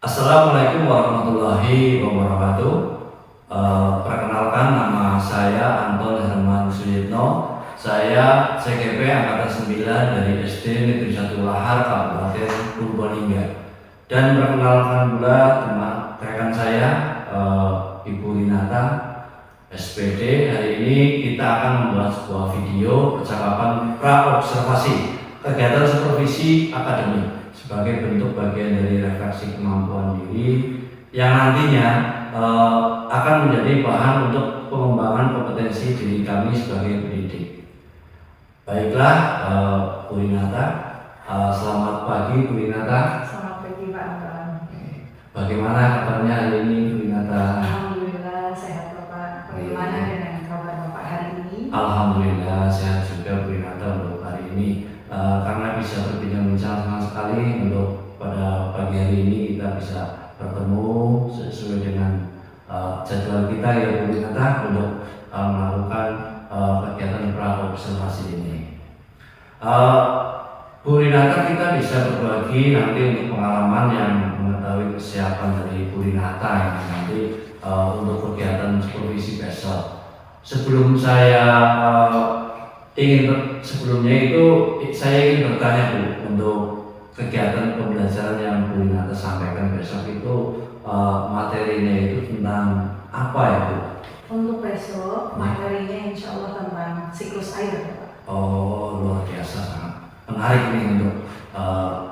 Assalamualaikum warahmatullahi wabarakatuh. Perkenalkan, nama saya Anton Herman Suyitno. Saya CGP Angkatan 9 dari SD Negeri 1 Lahar, Kabupaten Purbalingga. Dan perkenalkan pula rekan saya, Ibu Rinata, SPD. Hari ini kita akan membuat sebuah video percakapan pra-observasi kegiatan supervisi akademik sebagai bentuk bagian dari refleksi kemampuan diri yang nantinya akan menjadi bahan untuk pengembangan kompetensi diri kami sebagai pendidik. Baiklah, Bu Rinata, selamat pagi Bu Rinata. Selamat pagi Pak Anton. Bagaimana kabarnya hari ini Bu Rinata? Alhamdulillah sehat Bapak. Bagaimana dengan kabar Bapak hari ini? Alhamdulillah sehat juga Bu Rinata untuk hari ini. Karena bisa berbincang-bincang senang sekali untuk pada pagi hari ini kita bisa bertemu sesuai dengan jadwal kita ya Bu Rinata untuk melakukan kegiatan pra-observasi ini. Bu Rinata, kita bisa berbagi nanti untuk pengalaman yang mengetahui kesiapan dari Bu Rinata yang nanti untuk kegiatan supervisi besok. Sebelum saya sebelumnya itu saya ingin bertanya Bu, untuk kegiatan pembelajaran yang Bu Rinata sampaikan besok itu materinya itu tentang apa ya Bu? Untuk besok materinya insya Allah tentang siklus air Bapak. Oh, luar biasa, sangat menarik nih untuk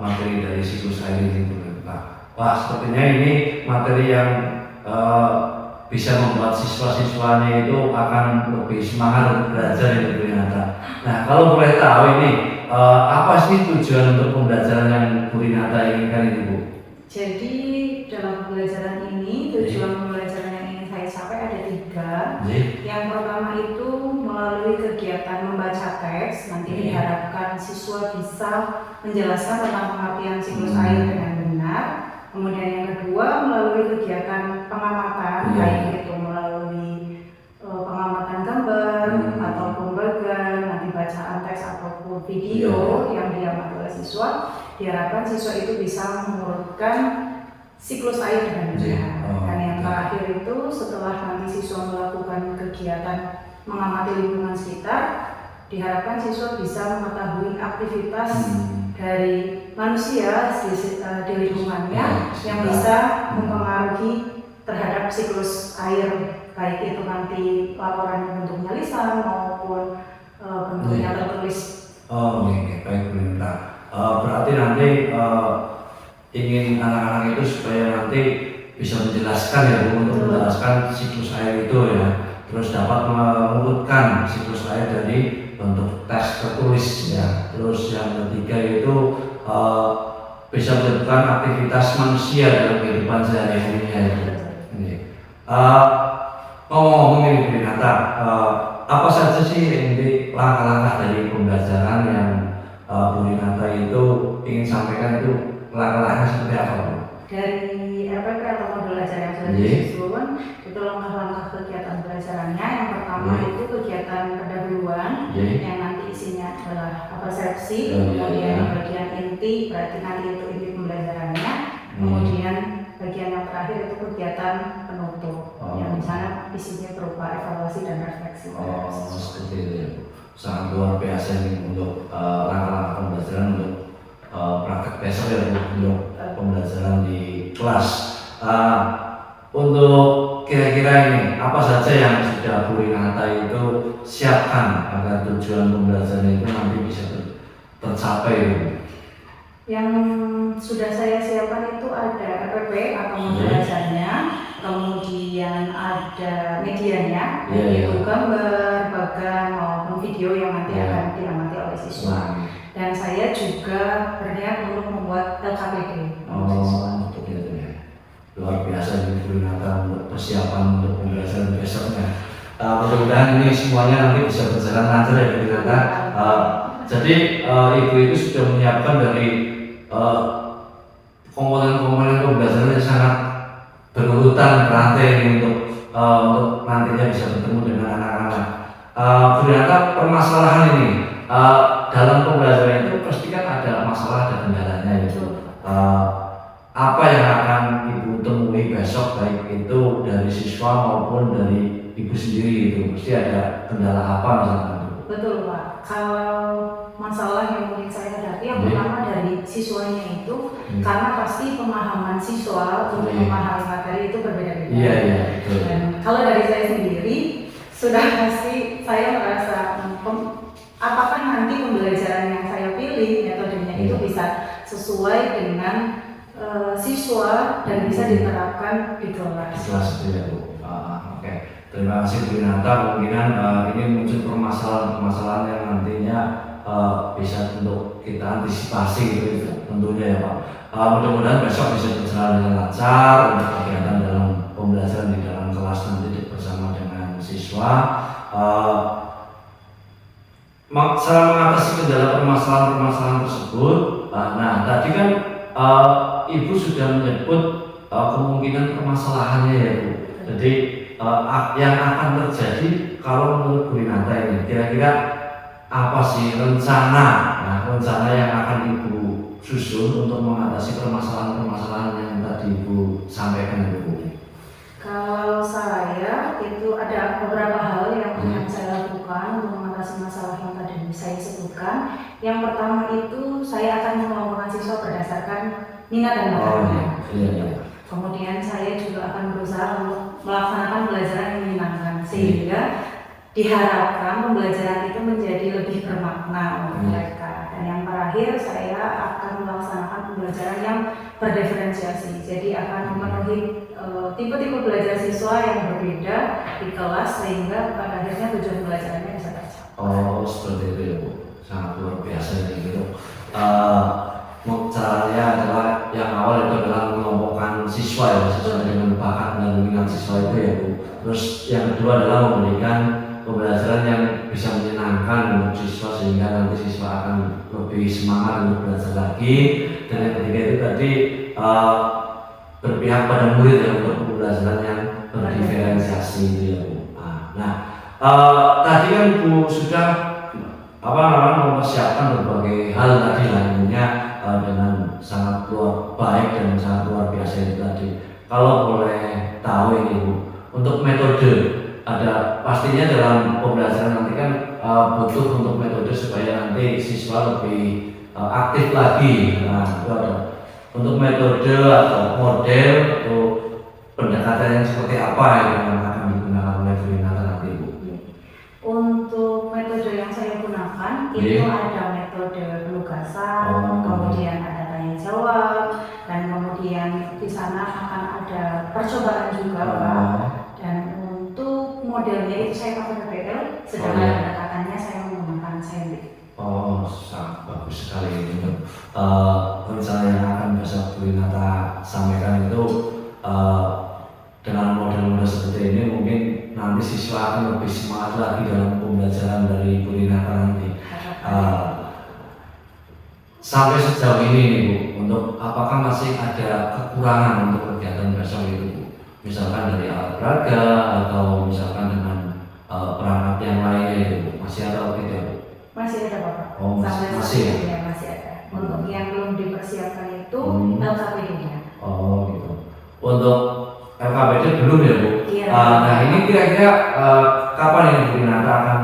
materi dari siklus air ini Bu Rinata. Wah, sepertinya ini materi yang bisa membuat siswa-siswanya itu akan lebih semangat belajar ya Bu Rinata. Nah, kalau boleh tahu ini apa sih tujuan untuk pembelajaran yang Bu Rinata inginkan ini Bu? Jadi dalam pembelajaran ini tujuan pembelajaran yang ingin saya capai ada 3. Yang pertama itu melalui kegiatan membaca teks, nanti diharapkan siswa bisa menjelaskan tentang pengertian siklus air dengan benar. Kemudian yang kedua melalui kegiatan pengamatan, baik itu melalui pengamatan gambar ataupun bagan, nanti bacaan teks ataupun video yang diamati oleh siswa, diharapkan siswa itu bisa mengurutkan siklus air dengan benar. Dan yang terakhir itu setelah nanti siswa melakukan kegiatan mengamati lingkungan sekitar, diharapkan siswa bisa mengetahui aktivitas dari manusia di lingkungannya yang bisa mempengaruhi terhadap siklus air, baik itu nanti laporan bentuknya lisan maupun bentuknya tertulis. Oh, oke, baik Bu Rinata. Berarti nanti ingin anak-anak itu supaya nanti bisa menjelaskan ya Bu, untuk menjelaskan siklus air itu ya, terus dapat mengurutkan siklus air dari bentuk teks tertulis ya. Terus yang ketiga itu bisa menentukan aktivitas manusia dalam kehidupan sehari-harinya itu. Ngomong-ngomong ini Bu Rinata, apa saja sih ini langkah-langkah dari pembelajaran yang Bu Rinata itu ingin sampaikan, itu langkah-langkahnya seperti apa Bu? Dari RPP atau modul ajar yang sudah disusun, itu langkah-langkah kegiatan pembelajarannya. Yang pertama itu kegiatan pendahuluan yang nanti isinya adalah persepsi, kemudian bagian inti, berarti nanti itu inti pembelajarannya. Kemudian bagian yang terakhir itu kegiatan penutup, yang di sana isinya berupa evaluasi dan refleksi. Seperti itu ya Bu. Sangat luar biasa ini untuk langkah-langkah pembelajaran untuk praktek besok ya Bu, untuk pembelajaran di kelas. Untuk kira-kira ini apa saja yang sudah Bu Rinata itu siapkan agar tujuan pembelajaran itu nanti bisa tercapai Bu? Yang sudah saya siapkan itu ada RPP atau modul ajarnya, kemudian ada medianya, yaitu gambar, bagan maupun video yang nanti akan diamati oleh siswa. Dan saya juga berniat untuk membuat LKPD. Untuk itu ya. Luar biasa ini Bu Rinata untuk persiapan untuk pembelajaran besoknya. Mudah-mudahan ini semuanya nanti bisa berjalan lancar ya Bu Rinata. Jadi Ibu itu sudah menyiapkan dari komponen-komponen pembelajaran yang sangat berurutan berantai ini untuk nantinya bisa bertemu dengan anak-anak. Bu Rinata, permasalahan ini dalam pembelajaran itu pasti kan ada masalah, ada kendalanya itu. apa yang akan Ibu temui besok, baik itu dari siswa maupun dari Ibu sendiri itu, mesti ada kendala apa misalkan? Betul Pak, kalau masalah yang mungkin saya hadapi yang pertama dari siswanya itu karena pasti pemahaman siswa untuk memahami materi itu berbeda-beda. Dan kalau dari saya sendiri sudah pasti saya merasa apakah nanti pembelajaran yang saya pilih metodenya itu bisa sesuai dengan siswa dan bisa diterapkan di kelas. Itu ya Bu. Oke. Terima kasih Bu Yunanta. Kemungkinan ini muncul permasalahan-permasalahan yang nantinya bisa untuk kita antisipasi gitu tentunya ya Pak. Mudah-mudahan besok bisa berjalan dengan lancar untuk kegiatan dalam pembelajaran di dalam kelas nanti bersama dengan siswa. Cara mengatasi kendala permasalahan-permasalahan tersebut. Nah, tadi kan Ibu sudah menyebut kemungkinan permasalahannya ya Bu. Jadi yang akan terjadi kalau menurut Bu Yunanta ini kira-kira apa sih rencana yang akan Ibu susun untuk mengatasi permasalahan-permasalahan yang tadi Ibu sampaikan Bu? Kalau saya itu ada beberapa hal yang akan saya lakukan untuk mengatasi masalah yang tadi saya sebutkan. Yang pertama itu saya akan mengelompokkan siswa berdasarkan minat dan bakatnya. Kemudian saya juga akan berusaha untuk melaksanakan pembelajaran yang menyenangkan sehingga diharapkan pembelajaran itu menjadi lebih bermakna untuk mereka. Dan yang terakhir saya akan melaksanakan pembelajaran yang berdiferensiasi. Jadi akan memenuhi tipe-tipe belajar siswa yang berbeda di kelas sehingga pada akhirnya tujuan belajarannya bisa tercapai. Oh, seperti itu ya Bu. Sangat luar biasa ini gitu. Caranya adalah yang awal itu adalah mengelompokkan siswa ya, sesuai dengan bakat dan minat siswa itu ya Bu. Terus yang kedua adalah memberikan pembelajaran yang bisa menyenangkan untuk siswa sehingga nanti siswa akan lebih semangat untuk belajar lagi. Dan yang ketiga itu tadi berpihak pada murid ya untuk pembelajaran yang berdiferensiasi itu ya Bu. Nah, tadi kan Bu sudah mempersiapkan berbagai hal tadi lainnya dengan sangat baik dan sangat luar biasa itu tadi. Kalau boleh tahu ini Bu, untuk metode ada pastinya dalam pembelajaran nanti kan butuh untuk metode supaya nanti siswa lebih aktif lagi. Nah, itu ada untuk metode atau model atau pendekatan yang seperti apa yang akan digunakan oleh Bu Yunanta nanti Bu? Untuk metode yang saya gunakan itu ada metode penugasan, kemudian ada tanya jawab, dan kemudian di sana akan ada percobaan juga Pak. Dan untuk modelnya itu saya pakai PPL, sedangkan pendekatannya saya menggunakan saintik. Sangat bagus sekali ini. Rencana yang akan besok Bu Yunanta sampaikan itu dengan model-model seperti ini mungkin nanti siswa akan lebih semangat lagi dalam pembelajaran dari Bu Yunanta nanti. Sampai sejauh ini nih Bu, untuk apakah masih ada kekurangan untuk kegiatan besok itu Bu? Misalkan dari alat peraga atau misalkan dengan perangkat yang lainnya itu Bu, masih ada atau tidak Bu? Masih ada Bapak. Masih ya? Masih ada. Untuk yang belum dipersiapkan itu LKPD-nya. Gitu. Untuk LKPD belum ya Bu? Iya. Nah ini kira-kira kapan ini Bu Yunanta akan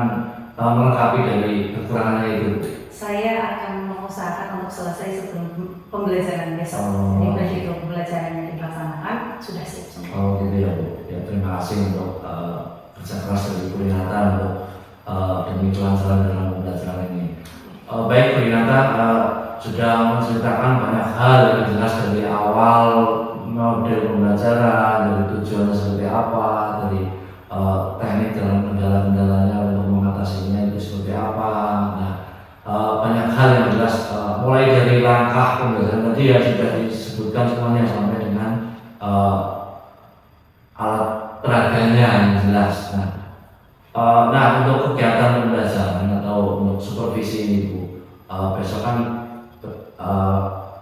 melengkapi dari kekurangannya itu? Saya akan mengusahakan untuk selesai sebelum pembelajaran besok. Jadi begitu pembelajarannya dilaksanakan sudah siap semua. Gitu ya Bu. Ya, terima kasih untuk kerja keras dari Bu Yunanta untuk demi kelancaran dalam pembelajaran ini. Baik Bu Yunanta sudah menceritakan banyak hal yang jelas dari awal model pembelajaran, dari tujuannya seperti apa, dari teknik dalam kendala-kendalanya untuk mengatasinya itu seperti apa. Nah, banyak hal yang jelas mulai dari langkah pembelajaran tadi ya sudah disebutkan semuanya sampai dengan alat peraganya yang jelas. Nah, untuk kegiatan pembelajaran atau untuk supervisi ini Bu, besok kan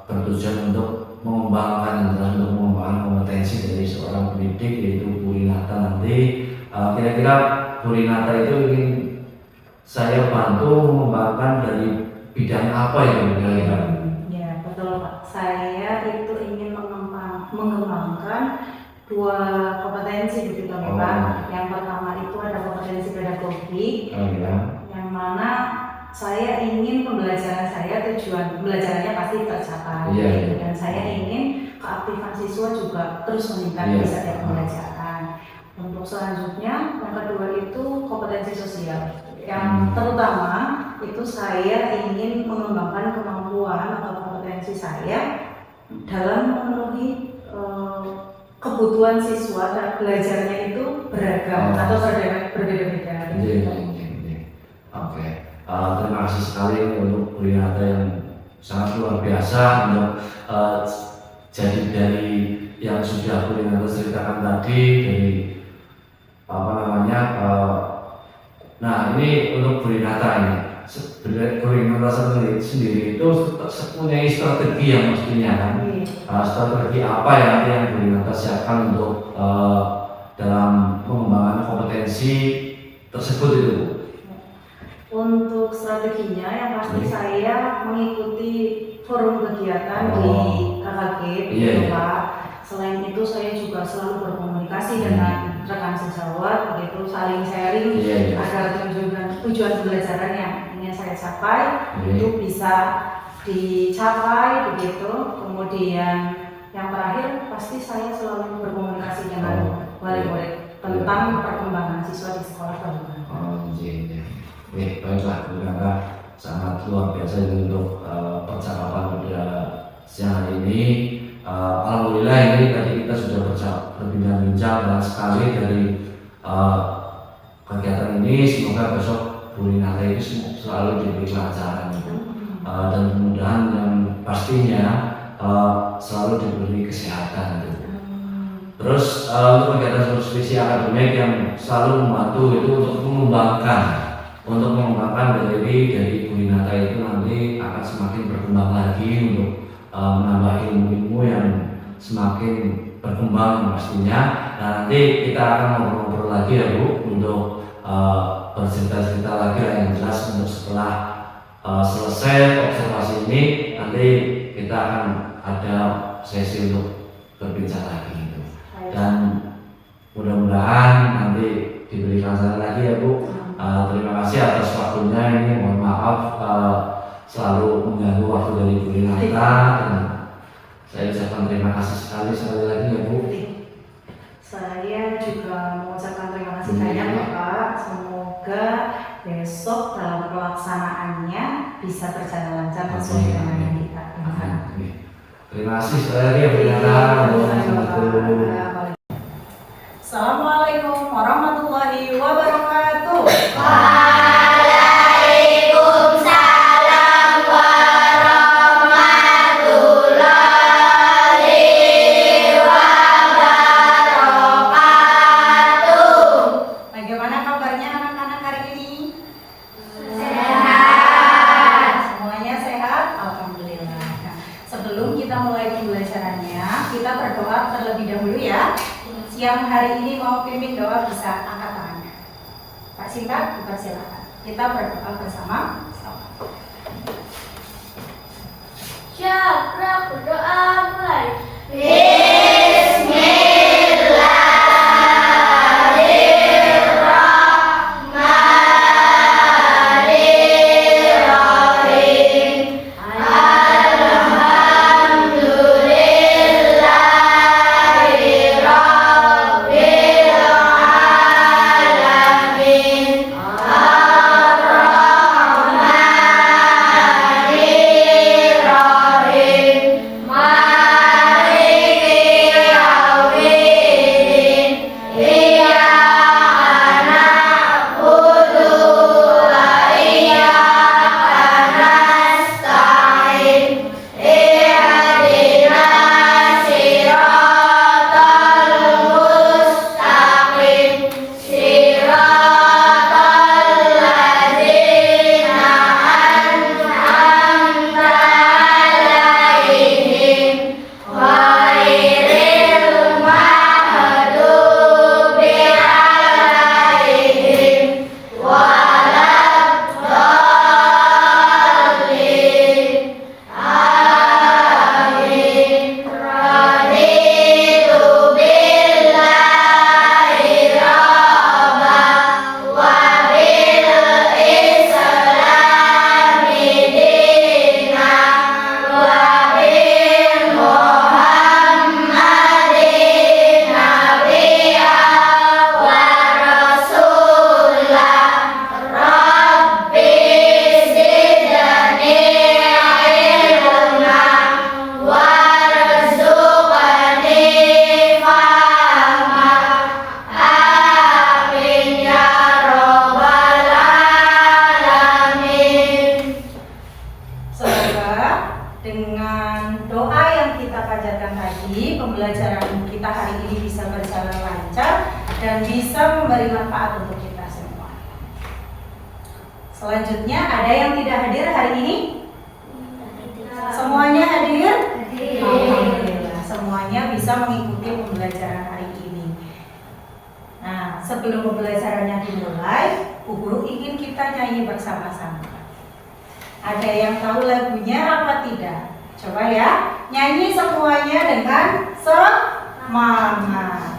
bertujuan untuk mengembangkan kompetensi dari seorang pendidik yaitu Bu Yunanta nanti. Kira-kira Bu Yunanta itu ingin saya bantu mengembangkan dari bidang apa ya Bu? Ya betul saya itu ingin mengembangkan dua kompetensi begitu Pak. Yang pertama itu ada kompetensi pedagogi, yang mana saya ingin pembelajaran saya tujuan pembelajarannya pasti tercapai, dan saya ingin keaktifan siswa juga terus meningkat di setiap pembelajaran. Untuk selanjutnya, yang kedua itu kompetensi sosial. Yang terutama itu saya ingin mengembangkan kemampuan atau kompetensi saya dalam memenuhi kebutuhan siswa dan belajarnya itu beragam atau berbeda-beda. Oke. Terima kasih sekali untuk Bu Rinata yang sangat luar biasa untuk jadi dari yang sudah Bu Rinata ceritakan tadi dari nah ini untuk Bu Rinata ini sebenarnya Bu Rinata sendiri itu punya strategi yang mestinya kan, strategi apa yang Bu Rinata siapkan untuk dalam pengembangan kompetensi tersebut itu Bu? Untuk strateginya yang pasti saya mengikuti forum kegiatan di KKG Pak. Selain itu saya juga selalu berkomunikasi dengan rekan sejawat, begitu saling sharing agar tujuan pembelajaran yang ingin saya capai itu bisa dicapai begitu. Kemudian yang terakhir pasti saya selalu berkomunikasi dengan wali murid tentang perkembangan siswa di sekolah Bangunan. Baiklah, Bu Rinata sangat luar biasa untuk percakapan pada siang hari ini. Alhamdulillah ini tadi kita sudah berbincang-bincang banyak sekali dari kegiatan ini. Semoga besok Bu Rinata ini selalu diberi kelancaran dan kemudahan yang pastinya selalu diberi kesehatan Terus untuk kegiatan supervisi akademik yang selalu membantu itu untuk mengembangkan dari Bu Rinata itu nanti akan semakin berkembang lagi untuk menambah ilmu-ilmu yang semakin berkembang pastinya. Nah, nanti kita akan ngobrol-ngobrol lagi ya Bu untuk bercerita-cerita lagi yang jelas untuk setelah selesai observasi ini nanti kita akan ada sesi untuk berbincang lagi gitu. Dan mudah-mudahan nanti diberi kelancaran lagi ya Bu. Terima kasih atas waktunya ini, mohon maaf selalu mengganggu waktu dari Bu Rinata dan saya ucapkan terima kasih sekali lagi ya Bu. Saya juga mengucapkan terima kasih banyak Bapak. Semoga besok dalam pelaksanaannya bisa berjalan lancar sesuai dengan yang kita inginkan. Terima kasih sekali lagi ya Bu Rinata. Assalamualaikum warahmatullahi wabarakatuh. Waalaikumsalam warahmatullahi wabarakatuh. Bagaimana kabarnya anak-anak hari ini? Sehat. Semuanya sehat? Alhamdulillah. Nah, sebelum kita mulai pembelajarannya, kita berdoa terlebih dahulu ya. Yang hari ini mau pimpin doa bisa angkat tangannya. Pak Sinta, dipersilakan. Kita berdoa bersama. Siap, berdoa mulai. Bismillahirrahmanirrahim. ajarkan tadi, pembelajaran kita hari ini bisa berjalan lancar dan bisa memberi manfaat untuk kita semua. Selanjutnya, ada yang tidak hadir hari ini? Semuanya hadir? Alhamdulillah, semuanya bisa mengikuti pembelajaran hari ini. Nah, sebelum pembelajarannya dimulai, Bu Guru ingin kita nyanyi bersama-sama. Ada yang tahu lagunya apa tidak? Coba ya, nyanyi semuanya dengan semangat.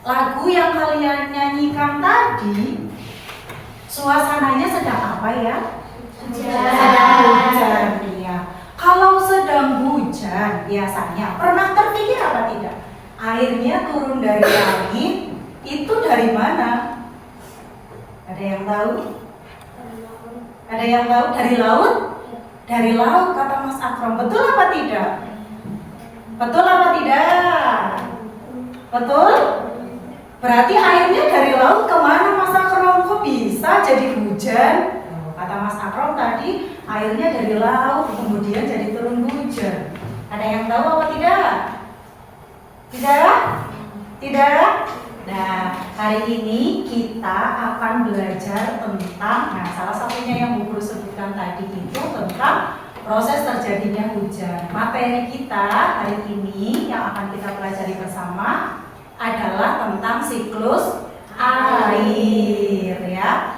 Lagu yang kalian nyanyikan tadi, suasananya sedang apa ya? Sedang hujan, ya. Kalau sedang hujan, biasanya pernah terpikir apa tidak? Airnya turun dari langit, itu dari mana? Ada yang tahu? Ada yang tahu? Dari laut? Dari laut, kata Mas Akram. Betul apa tidak? Betul apa tidak? Betul? Berarti airnya dari laut kemana Mas Akram? Kok bisa jadi hujan? Kata Mas Akram tadi, airnya dari laut kemudian jadi turun hujan. Ada yang tahu apa tidak? Tidak? Tidak? Nah, hari ini kita akan belajar tentang, salah satunya yang Bu Guru sebutkan tadi itu tentang proses terjadinya hujan. Materi kita hari ini yang akan kita pelajari bersama adalah tentang siklus air, ya.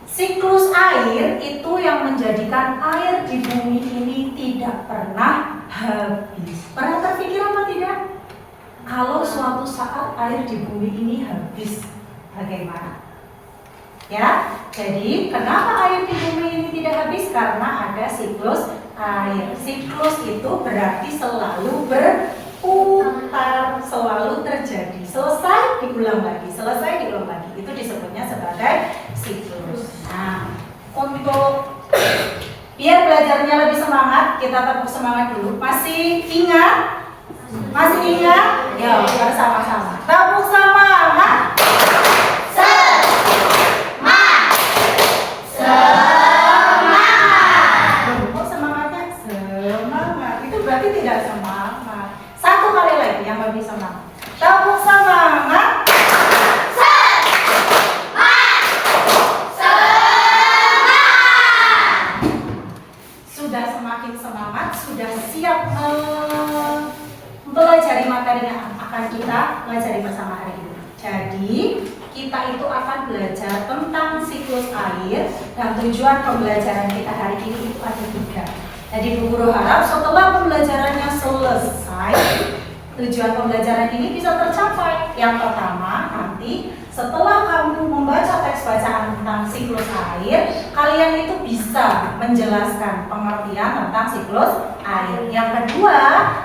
Siklus air itu yang menjadikan air di bumi ini tidak pernah habis. Pernah terpikir apa tidak? Kalau suatu saat air di bumi ini habis, bagaimana? Ya, jadi kenapa air di bumi ini tidak habis? Karena ada siklus air. Siklus itu berarti selalu berputar, selalu terjadi. Selesai diulang lagi, selesai diulang lagi. Itu disebutnya sebagai siklus. Nah, untuk biar belajarnya lebih semangat, kita tepuk semangat dulu. Masih ingat? Masih ingat? Ya, bersama-sama. Tepuk semangat. Semangat. Kok semangatnya? Semangat. Itu berarti tidak semangat. Satu kali lagi yang lebih semangat. Tepuk semangat. Sudah semakin semangat, sudah siap mempelajari materi yang akan kita pelajari bersama hari ini. Jadi, kita itu akan belajar tentang siklus air dan tujuan pembelajaran kita hari ini itu ada 3. Jadi Bu Guru harap setelah pembelajarannya selesai, tujuan pembelajaran ini bisa tercapai. Yang pertama, nanti setelah kamu membaca teks bacaan tentang siklus air, kalian itu bisa menjelaskan pengertian tentang siklus air. Yang kedua,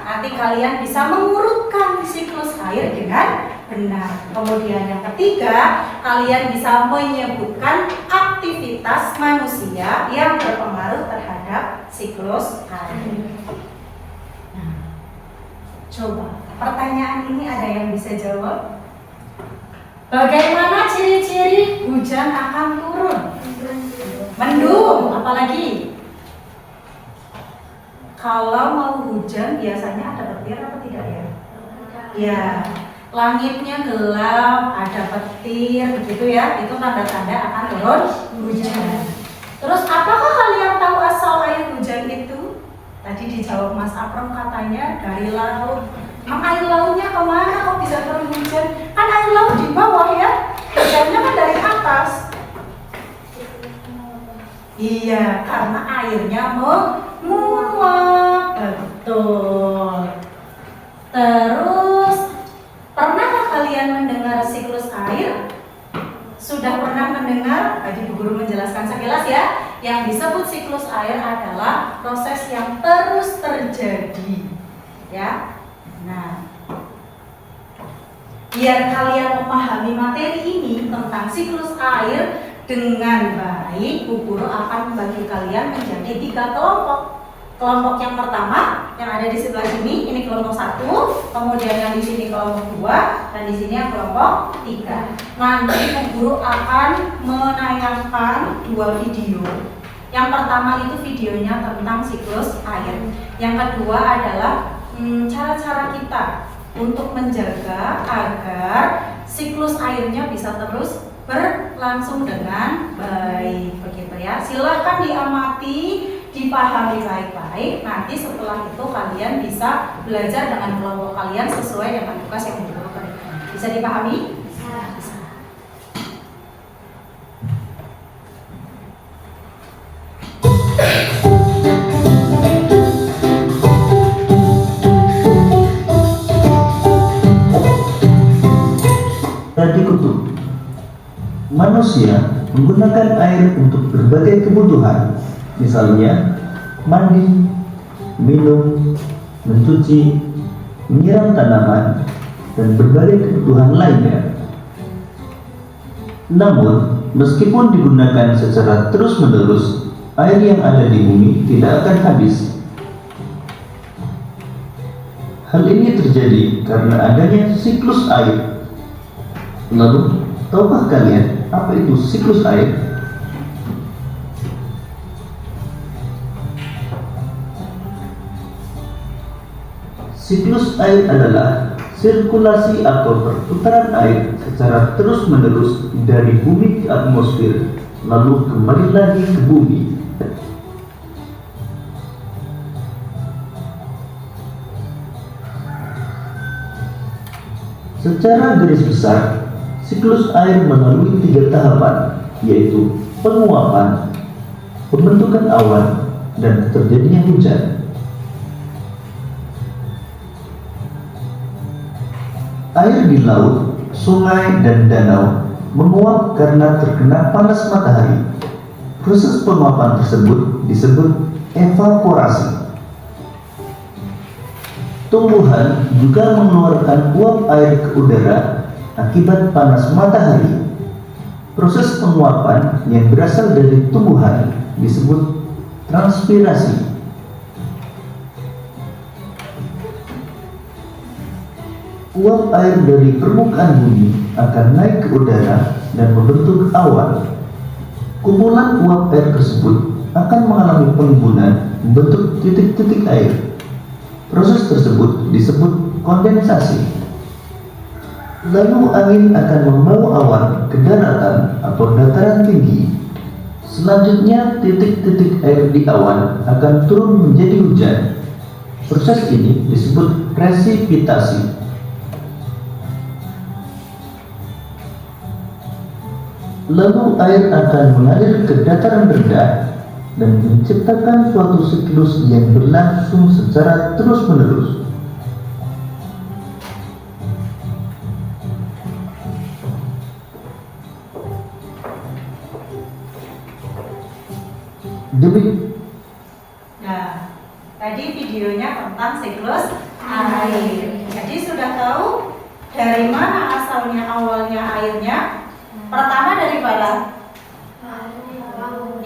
nanti kalian bisa mengurutkan siklus air dengan benar. Kemudian yang ketiga, kalian bisa menyebutkan aktivitas manusia yang berpengaruh terhadap siklus air. Nah, coba pertanyaan ini ada yang bisa jawab? Bagaimana ciri-ciri hujan akan turun? Mendung, apalagi? Kalau mau hujan biasanya ada petir atau tidak ya? Ya, langitnya gelap, ada petir, begitu ya. Itu tanda-tanda akan turun hujan. Terus apakah kalian tahu asal air hujan itu? Tadi dijawab Mas Akram katanya dari laut. Air lautnya kemana kok bisa turun hujan? Iya, karena airnya menguap. Betul. Terus, pernahkah kalian mendengar siklus air? Sudah pernah mendengar? Tadi Bu Guru menjelaskan sekilas ya. Yang disebut siklus air adalah proses yang terus terjadi. Ya. Nah, biar kalian memahami materi ini tentang siklus air dengan baik, Bu Guru akan membagi kalian menjadi 3 kelompok. Kelompok yang pertama yang ada di sebelah sini, ini kelompok 1, kemudian yang di sini kelompok 2, dan di sini yang kelompok 3. Nanti Bu Guru akan menayangkan 2 video. Yang pertama itu videonya tentang siklus air. Yang kedua adalah cara-cara kita untuk menjaga agar siklus airnya bisa terus berlangsung dengan baik, begitu ya. Silahkan diamati, dipahami baik-baik. Nanti setelah itu kalian bisa belajar dengan kelompok kalian sesuai dengan tugas yang Bu Guru berikan. Bisa dipahami? Bisa. Tadi kutub. Manusia menggunakan air untuk berbagai kebutuhan, misalnya mandi, minum, mencuci, menyiram tanaman, dan berbagai kebutuhan lainnya. Namun, meskipun digunakan secara terus-menerus, air yang ada di bumi tidak akan habis. Hal ini terjadi karena adanya siklus air. Lalu, tahukah kalian apa itu siklus air? Siklus air adalah sirkulasi atau perputaran air secara terus-menerus dari bumi ke atmosfer, lalu kembali lagi ke bumi. Secara garis besar, siklus air melalui 3 tahapan, yaitu penguapan, pembentukan awan, dan terjadinya hujan. Air di laut, sungai, dan danau menguap karena terkena panas matahari. Proses penguapan tersebut disebut evaporasi. Tumbuhan juga mengeluarkan uap air ke udara akibat panas matahari. Proses penguapan yang berasal dari tumbuhan disebut transpirasi. Uap air dari permukaan bumi akan naik ke udara dan membentuk awan. Kumpulan uap air tersebut akan mengalami penimbunan membentuk titik-titik air. Proses tersebut disebut kondensasi. Lalu angin akan membawa awan ke daratan atau dataran tinggi. Selanjutnya titik-titik air di awan akan turun menjadi hujan. Proses ini disebut presipitasi. Lalu air akan mengalir ke dataran rendah dan menciptakan suatu siklus yang berlangsung secara terus-menerus. Nah, tadi videonya tentang siklus air. Jadi sudah tahu dari mana asalnya awalnya airnya? Pertama dari mana?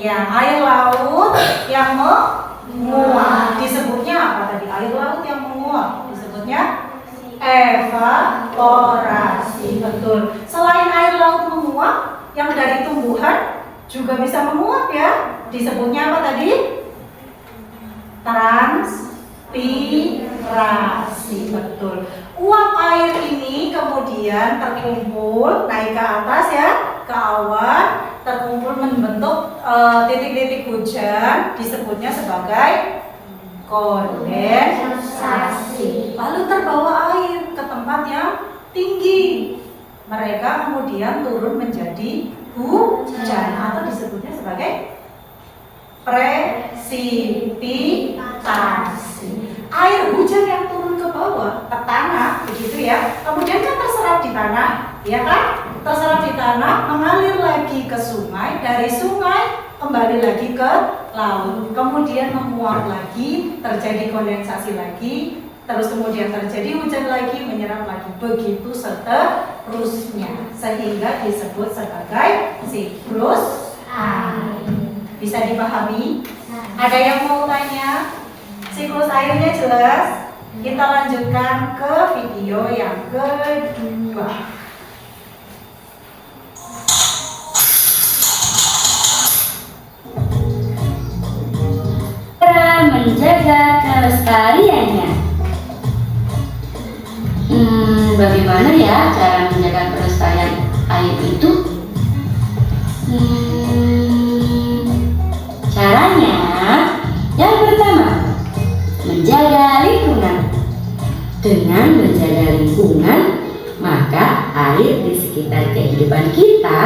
Ya, air laut yang menguap. Disebutnya apa tadi? Air laut yang menguap. Disebutnya evaporasi. Betul. Selain air laut menguap, yang dari tumbuhan juga bisa menguap ya. Disebutnya apa tadi? Transpirasi. Betul. Uap air ini kemudian terkumpul naik ke atas ya, ke awan, terkumpul membentuk titik-titik hujan, disebutnya sebagai kondensasi. Lalu terbawa air ke tempat yang tinggi. Mereka kemudian turun menjadi hujan atau disebutnya sebagai Presipitasi. Air hujan yang turun ke bawah, ke tanah, begitu ya. Kemudian kan terserap di tanah, ya kan? Terserap di tanah, mengalir lagi ke sungai, dari sungai kembali lagi ke laut, kemudian menguap lagi, terjadi kondensasi lagi, terus kemudian terjadi hujan lagi, menyerap lagi, begitu seterusnya, sehingga disebut sebagai siklus air. Bisa dipahami? Ada yang mau tanya? Siklus airnya jelas? Kita lanjutkan ke video yang kedua. Cara menjaga kelestariannya. Bagaimana ya cara menjaga kelestarian air itu? Caranya, yang pertama, menjaga lingkungan. Dengan menjaga lingkungan, maka air di sekitar kehidupan kita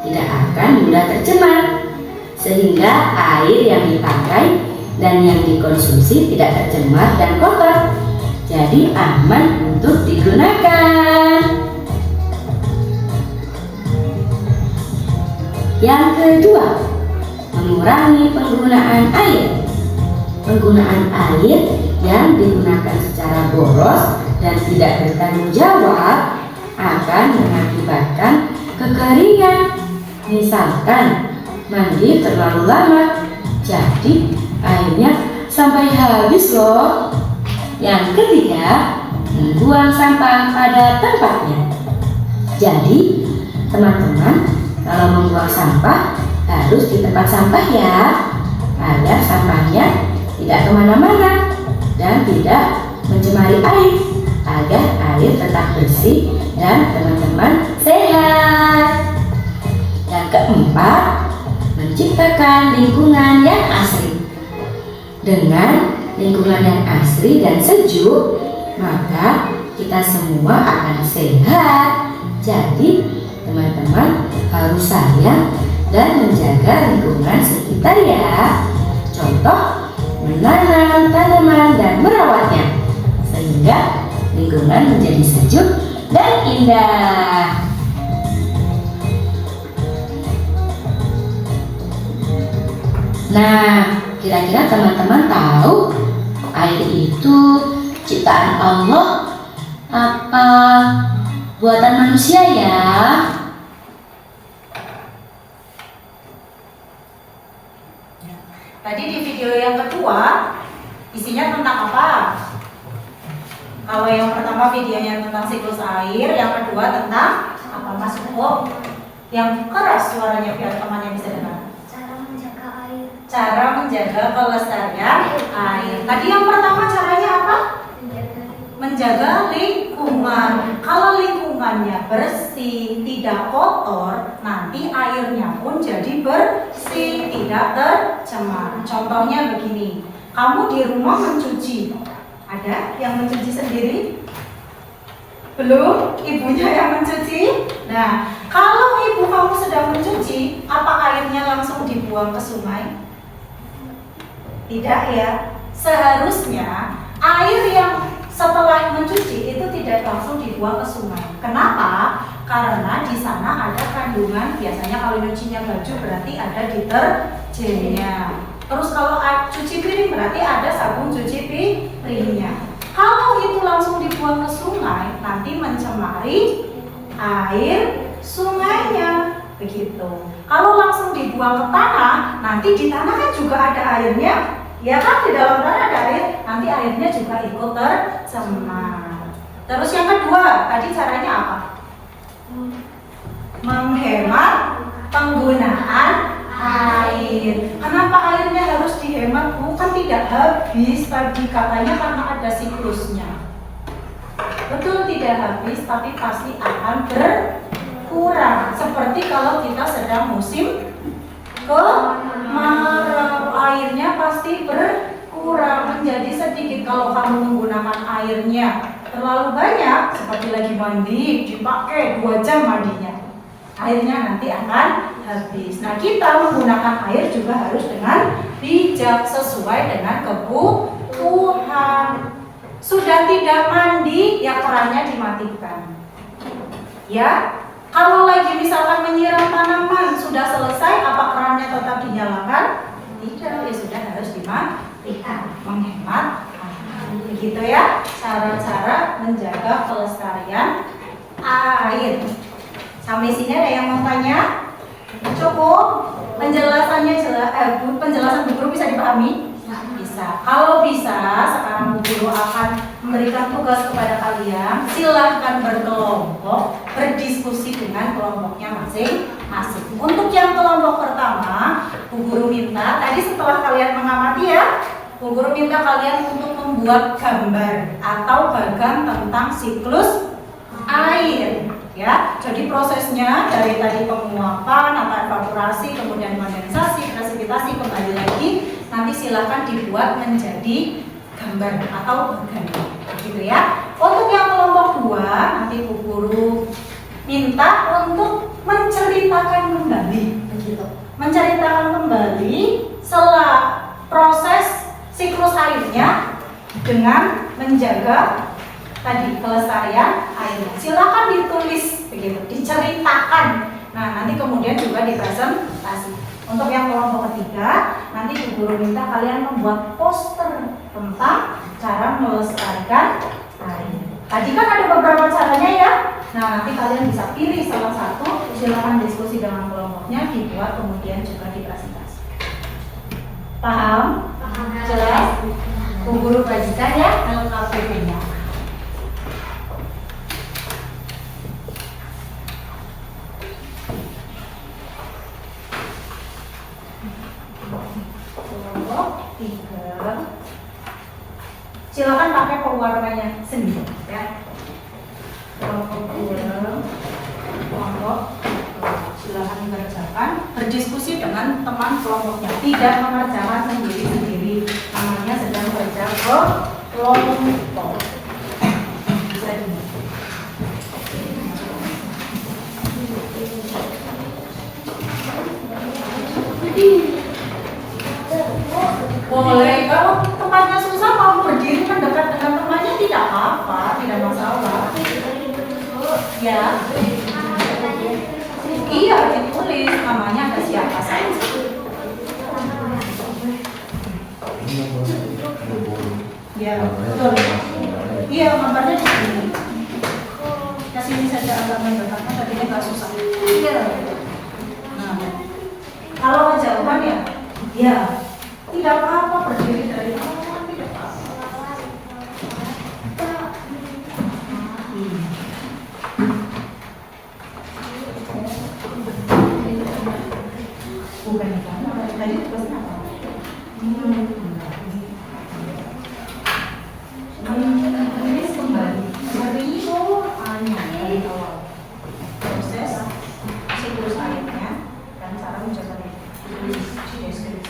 tidak akan mudah tercemar, sehingga air yang dipakai dan yang dikonsumsi tidak tercemar dan kotor, jadi aman untuk digunakan. Yang kedua, mengurangi penggunaan air. Penggunaan air yang digunakan secara boros dan tidak bertanggung jawab akan mengakibatkan kekeringan. Misalkan mandi terlalu lama, jadi airnya sampai habis loh. Yang ketiga, membuang sampah pada tempatnya. Jadi teman-teman, kalau membuang sampah harus di tempat sampah ya, agar sampahnya tidak kemana-mana dan tidak mencemari air, agar air tetap bersih dan teman-teman sehat. Yang keempat, menciptakan lingkungan yang asri. Dengan lingkungan yang asri dan sejuk, maka kita semua akan sehat. Jadi teman-teman harus sayang dan menjaga lingkungan sekitar ya. Contoh, menanam tanaman dan merawatnya, sehingga lingkungan menjadi sejuk dan indah. Nah, kira-kira teman-teman tahu air itu ciptaan Allah apa buatan manusia ya? Tadi di video yang kedua isinya tentang apa? Kalau yang pertama videonya tentang siklus air, yang kedua tentang apa Mas Upo? Yang keras suaranya biar temannya bisa dengar. Cara menjaga air. Cara menjaga kelestarian air. Tadi yang pertama caranya apa? Menjaga lingkungan. Kalau lingkungannya bersih, tidak kotor, nanti airnya pun jadi bersih, tidak tercemar. Contohnya begini, kamu di rumah mencuci, ada yang mencuci sendiri? Belum? Ibunya yang mencuci? Nah, kalau ibu kamu sedang mencuci, apa airnya langsung dibuang ke sungai? Tidak ya. Seharusnya air yang setelah mencuci itu tidak langsung dibuang ke sungai. Kenapa? Karena di sana ada kandungan, biasanya kalau nyucinya baju berarti ada deterjennya. Terus kalau cuci piring berarti ada sabun cuci piringnya. Kalau itu langsung dibuang ke sungai, nanti mencemari air sungainya. Begitu. Kalau langsung dibuang ke tanah, nanti di tanah kan juga ada airnya. Ya kan, di dalam tanah ada air, nanti airnya juga ikut tercemar. Terus yang kedua, tadi caranya apa? Menghemat penggunaan air. Kenapa airnya harus dihemat? Bukan tidak habis tadi katanya karena ada siklusnya. Betul tidak habis, tapi pasti akan berkurang. Seperti kalau kita sedang musim kemarau, airnya pasti berkurang menjadi sedikit. Kalau kamu menggunakan airnya terlalu banyak, seperti lagi mandi, dipakai 2 jam mandinya, airnya nanti akan habis. Nah, kita menggunakan air juga harus dengan bijak sesuai dengan kebutuhan. Sudah tidak mandi, ya kerannya dimatikan. Ya, kalau lagi misalkan menyiram tanaman sudah selesai, apa kerannya tetap dinyalakan? Tidak, ya sudah harus dimatikan. Menghemat air. Begitu ya, cara-cara menjaga kelestarian air. Sampai sini ada yang mau tanya? Cukup? Penjelasannya penjelasan Bu Guru bisa dipahami? Bisa. Kalau bisa, sekarang Bu Guru akan memberikan tugas kepada kalian. Silahkan berkelompok, berdiskusi dengan kelompoknya masing-masing. Untuk yang kelompok pertama, Bu Guru minta, tadi setelah kalian mengamati ya, Bu Guru minta kalian untuk membuat gambar atau bagan tentang siklus air. Ya, jadi prosesnya dari tadi penguapan atau evaporasi, kemudian kondensasi, presipitasi, kembali lagi nanti silahkan dibuat menjadi gambar atau bagan, gitu ya. Untuk yang kelompok 2 nanti Bu Guru minta untuk menceritakan kembali, begitu. Menceritakan kembali setelah proses siklus airnya dengan menjaga tadi kelestarian air. Silakan ditulis begitu, diceritakan. Nah, nanti kemudian juga dipresentasi. Untuk yang kelompok ketiga, nanti Bu Guru minta kalian membuat poster tentang cara melestarikan air. Tadi kan ada beberapa caranya ya. Nah, nanti kalian bisa pilih salah satu, silakan diskusi dengan kelompoknya, dibuat kemudian juga dipresentasi. Paham? Jelas? Bu Guru bagikan ya LKPP-nya. Kelompok 3. Silakan pakai pewarnanya sendiri ya. Kelompok 2, kelompok 3. Silakan mengerjakan, berdiskusi dengan teman kelompoknya, tidak mengerjakan sendiri-sendiri. Namanya sedang kerja kelompok. Bisa dilihat. Boleh, kalau tempatnya susah mau berdiri mendekat dengan temannya tidak apa-apa, tidak masalah. Ya, iya ditulis namanya ada siapa saja. Ya, betul. Iya, gambarnya di sini. Kasih saja agak mendekatnya, tadinya nggak susah. Iya. Nah, kalau kejauhan ya, ya. Tidak apa-apa berdiri dari awal, tidak apa-apa. Bukan tadi tugasnya apa? Tulis kembali dari doanya dari awal. Proses siklus airnya dan cara menjaga tulis di deskripsi.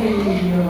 Iya.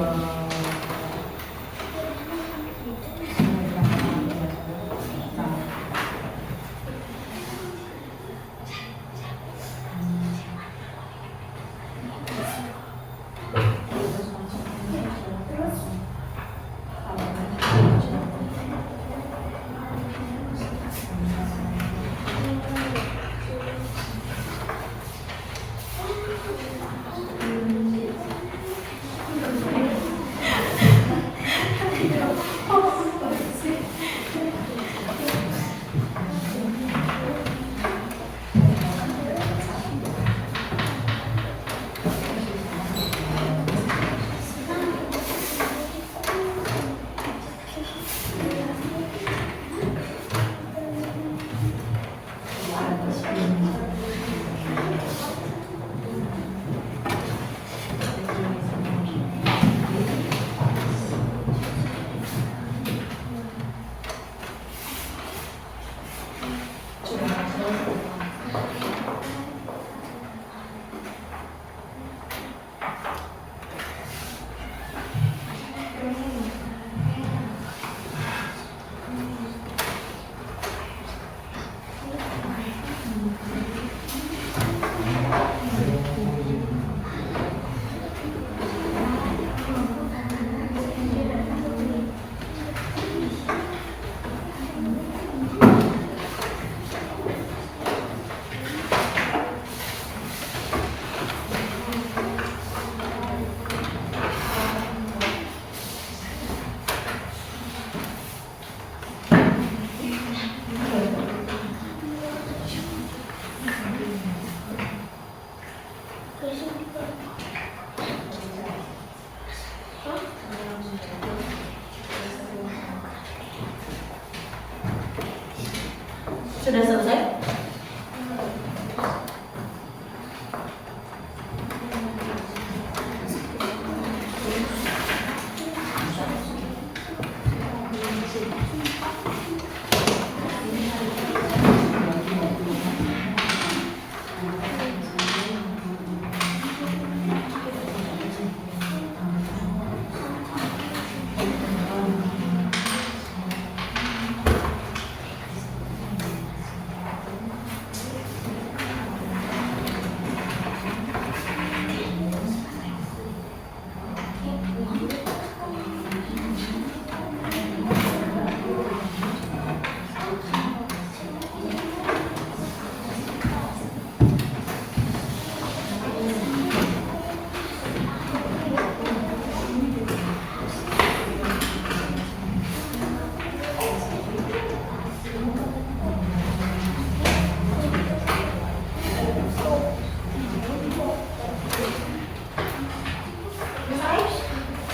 Sudah selesai?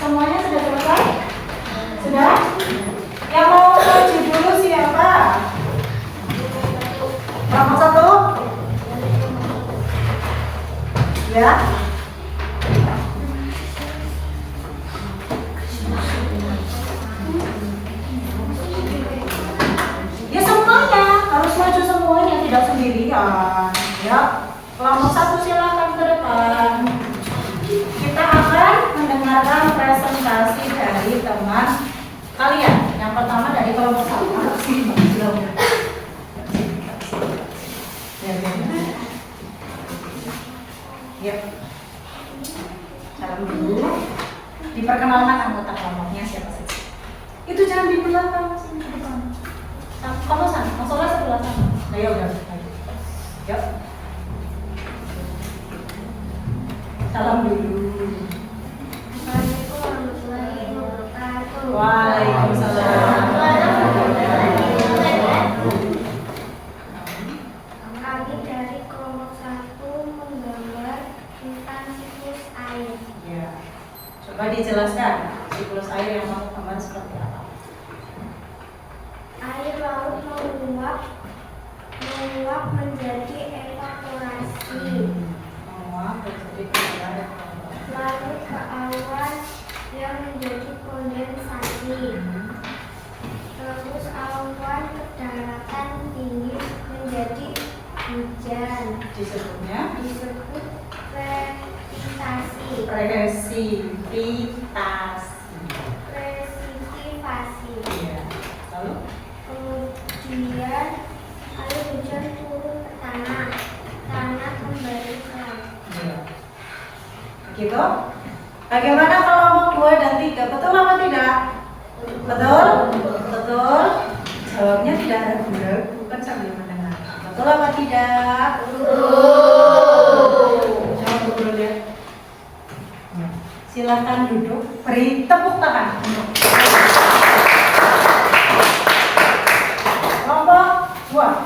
Semuanya sudah selesai? Sudah? Yang mau maju dulu siapa? Kelompok 1? Ya. Ya semuanya, harus maju semuanya, tidak sendirian. Ya. Kelompok 1 silakan ke depan. Kita akan mendengarkan presentasi dari teman kalian. Yang pertama dari kelompok 1. Yuk. Salam dulu. Diperkenalkan anggota kelompoknya siapa saja. Itu jangan di belakang, sini ke depan. Kamu sana, Mas Sola sebelah sana. Nah, ya udah. Yuk. Salam dulu. Assalamualaikum warahmatullahi wabarakatuh. Waalaikumsalam. Kami dari kelompok 1 menggambar tentang siklus air. Ya. Coba dijelaskan siklus air yang mau gambar seperti apa? Air laut menguap menjadi evaporasi, lalu ke awan yang menjadi kondensasi, terus awan ke daratan tinggi menjadi hujan. Disebutnya Disebut precipitation. regresi. Presipitasasi. Iya. Lalu? Kemudian air hujan turun ke tanah. Tanah kembali ke laut. Iya. Begitu? Bagaimana kelompok 2 dan 3? Betul apa tidak? Betul? Betul? Jawabnya tidak ragu-ragu, bukan sambil mendengar. Betul apa tidak? Betul. Jawab betul ya. Silakan duduk, beri tepuk tangan. Kelompok 2.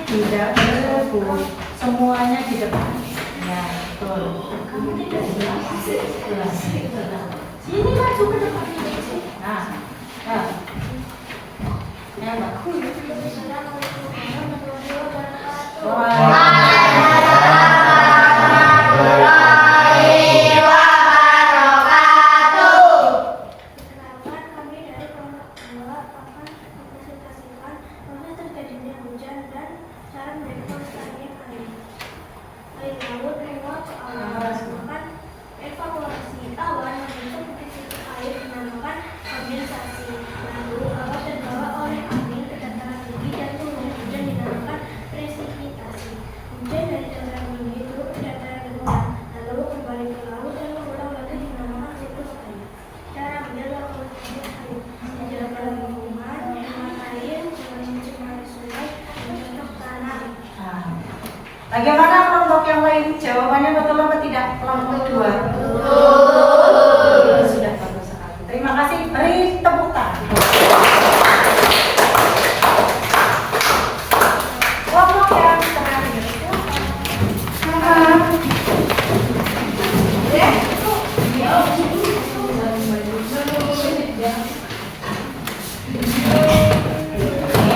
Tidak berebut, semuanya di depan. Ya, betul. Kamu tidak di belakang. Sini maju ke depan. Nah, nah. Ya, Mbak. Perkenalkan, kami dari kelompok 2 akan mempresentasikan proses terjadinya hujan dan cara menjaga kelestarian air. Air laut lewat awan, evaporasi awan membentuk titik air dinamakan kondensasi. Lalu awan terbawa oleh angin ke dataran tinggi dan turun hujan dinamakan presipitasi. Hujan dari dataran tinggi turun ke dataran rendah, lalu kembali ke laut dan mengulang lagi dinamakan siklus air. Cara menjaga kelestarian air: menjaga lingkungan, hemat air, jangan mencemari sungai, mencocok tanah. Nah, bagaimana kelompok yang lain? Jawabannya betul apa tidak? Kelompok 2. Betul. Sudah bagus sekali. Terima kasih. Beri tepuk tangan. Kelompok yang terakhir.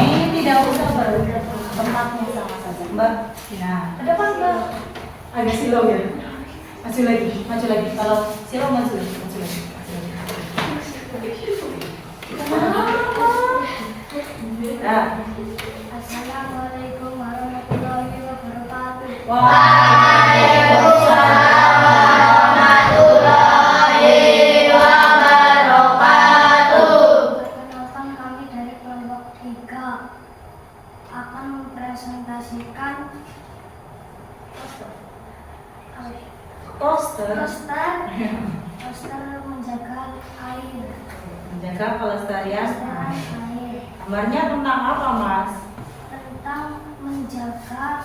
Ini tidak usah bertempatnya sama saja, Mbak. Nah, ke depan Mbak. Agak silau ya. Maju lagi. Kalau silau maju lagi. Nah. Assalamualaikum warahmatullahi wabarakatuh. Perkenalkan, kami dari kelompok 3 akan mempresentasikan Poster menjaga air. menjaga kelestarian Kelestarian air. air. Gambarnya tentang apa, Mas? Tentang menjaga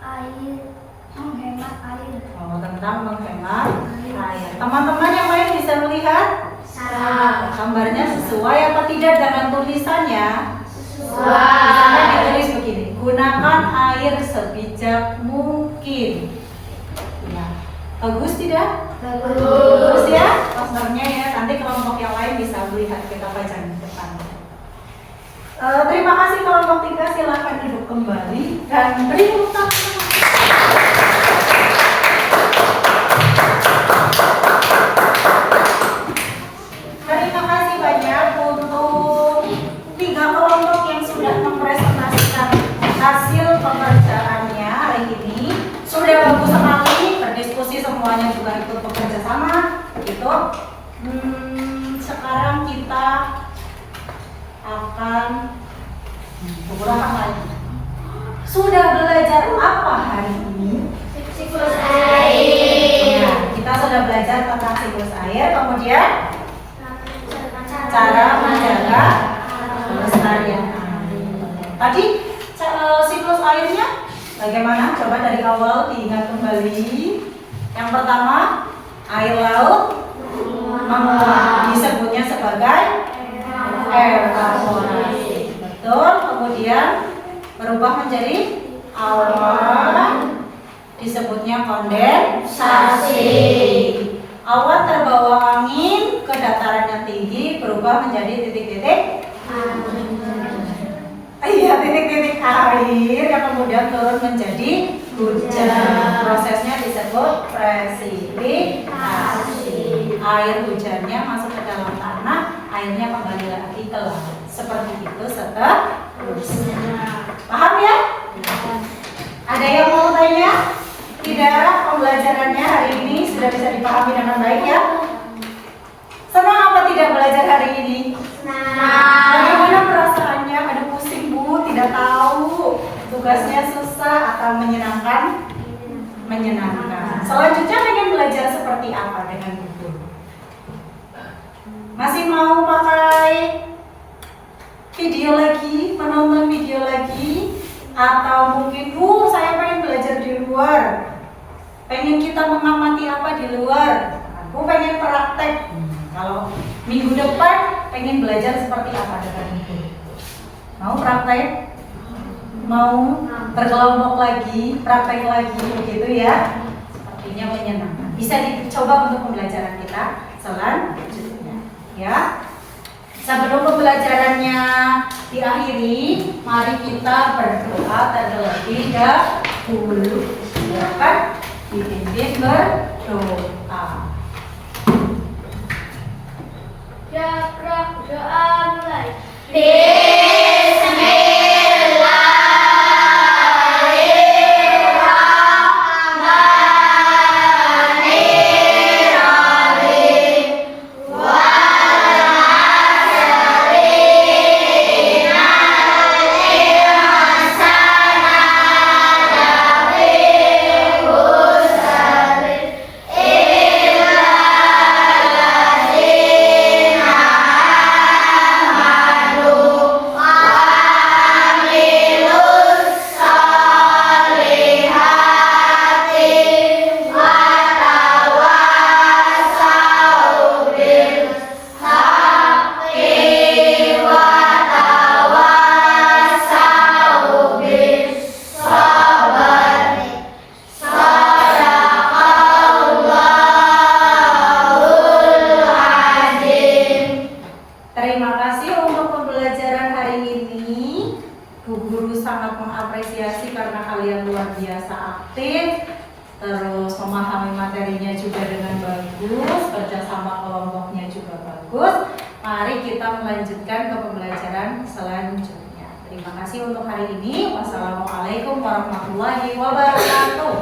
air, menghemat air. Oh, tentang menghemat air. Teman-teman yang lain bisa melihat? Gambarnya sesuai apa tidak dengan tulisannya? Misalnya ditulis begini, gunakan air sebijak mungkin. Ya. Bagus tidak? Bagus ya? Posternya ya, nanti kelompok yang lain bisa melihat, kita pajang di depan. Terima kasih kelompok 3, silakan duduk kembali dan beri tepuk tangan. Terima kasih banyak untuk 3 kelompok yang sudah mempresentasikan hasil pengerjaannya hari ini. Sudah bagus sekali, berdiskusi semuanya juga ikut bekerja sama gitu. Sekarang kita akan berulang lagi. Sudah belajar apa hari ini? Siklus air. Nah, kita sudah belajar tentang siklus air, kemudian cara menjaga kelestarian air. Tadi siklus airnya bagaimana? Coba dari awal diingat kembali. Yang pertama, air laut menguap, disebutnya sebagai evaporasi. Betul. Kemudian berubah menjadi awan, disebutnya kondensasi. Awan terbawa angin ke dataran yang tinggi, berubah menjadi titik-titik titik-titik air yang kemudian turun menjadi hujan. Prosesnya disebut presipitasi. Air hujannya masuk ke dalam tanah, airnya kembali lagi ke laut. Seperti itu seterusnya. Paham ya? Ada yang mau tanya? Tidak, pembelajarannya hari ini sudah bisa dipahami dengan baik ya? Senang apa tidak belajar hari ini? Bagaimana perasaannya? Ada pusing Bu, tidak tahu tugasnya susah atau menyenangkan? Menyenangkan. Selanjutnya pengen belajar seperti apa dengan buku? Masih mau pakai video lagi, menonton video lagi? Atau mungkin, saya pengen belajar di luar, pengen kita mengamati apa di luar, aku pengen praktek. Kalau minggu depan pengen belajar seperti apa dengan itu? Mau praktek? Mau berkelompok lagi, praktek lagi, begitu ya? Sepertinya menyenangkan. Bisa dicoba untuk pembelajaran kita selanjutnya, ya. Sebelum pembelajarannya diakhiri, mari kita berdoa terlebih dahulu. Silakan dipimpin berdoa. Doa mulai. Terima kasih untuk pembelajaran hari ini. Bu Guru sangat mengapresiasi karena kalian luar biasa aktif, terus memahami materinya juga dengan bagus, kerjasama kelompoknya juga bagus. Mari kita melanjutkan ke pembelajaran selanjutnya. Terima kasih untuk hari ini. Wassalamualaikum warahmatullahi wabarakatuh.